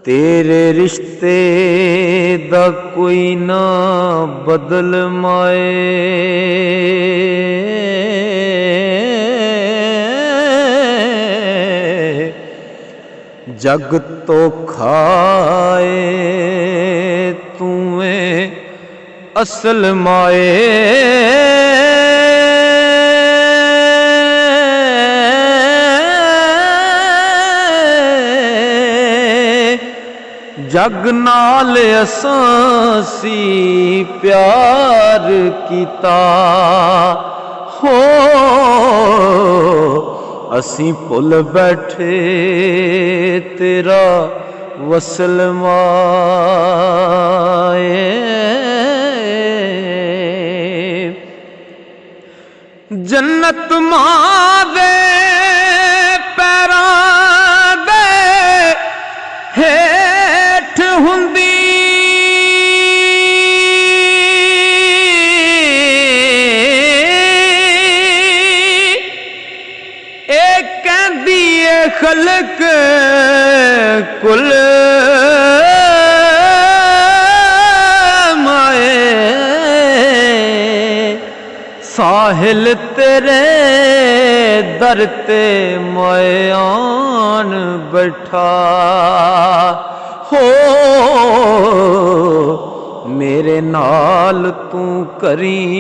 तेरे रिश्ते दा कोई ना बदल माए, जग तो खाए तूए असल माए। जग नाल असां सी प्यार कीता हो, असी भुल बैठे तेरा वसल माए। जन्नत मां दे पैरां दे हेठ हुंदी, ए कहंदी ए खलक कुल माए। साहिल तेरे दर ते मैं आन बैठा हो, मेरे नाल तू करी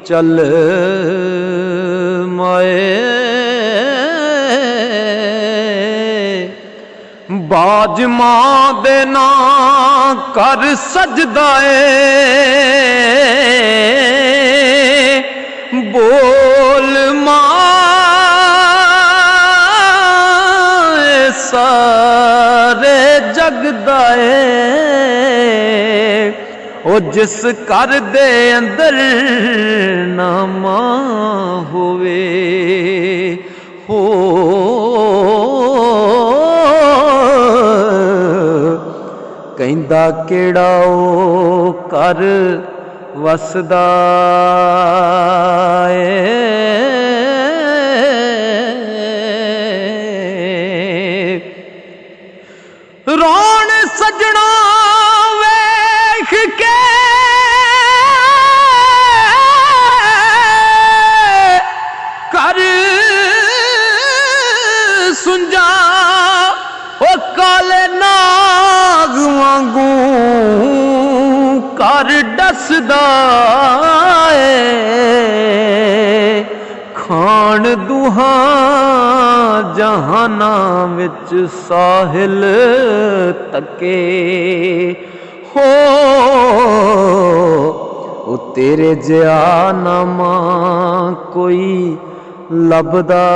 चल माए। बाज मां दे नां कर सजदा ए, बोल मां सारे जगदा ए। ओ जिस कर दे अंदर ना मां होवे हो, कहंदा केड़ा ओ कर वसदा ए। रोण सजना वेख के कर सुंजा, ओ काले नाग वांगू कर डसदा ए। खान दुहा जहाना विच साहिल तके हो, ओ तेरे जिया नामा कोई लभदा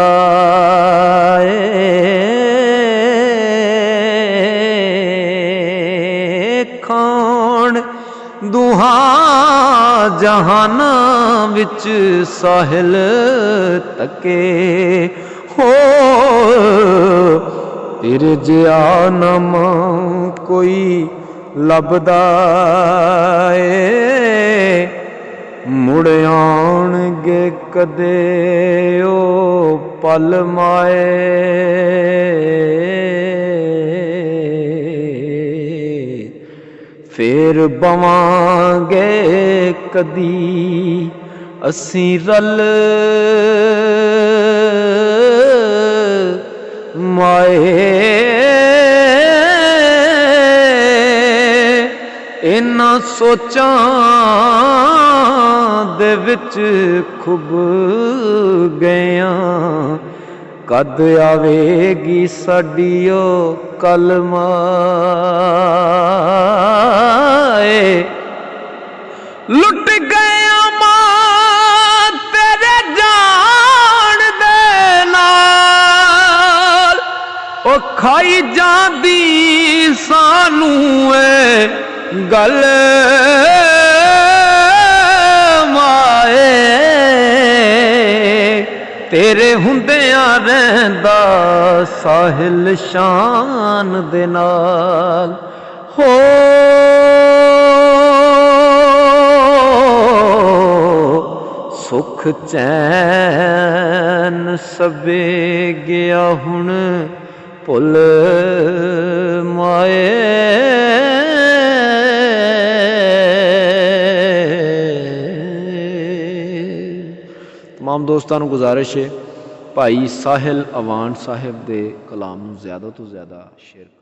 ए। खान दुहा जहाना विच साहिल तके हो, तेरे जिया नामा कोई लभदा ए। मुड़ आउणगे कदे ओ पल माए, फेर बवांगे कदी असी रल माए। इन्हां सोचां दे विच खुब गया, कद आवेगी साडी ओ कलमाए। लुट गया मां तेरे जान दे नाल, ओ खाई जांदी सानू ए गल माए। तेरे हुंदियां रहिंदा साहिल शान दे नाल हो, सुख चैन सबे गया हुण भुल माए। तमाम दोस्तों को गुजारिश है भाई साहिल अवान साहिब के कलाम ज़्यादा तो ज़्यादा शेयर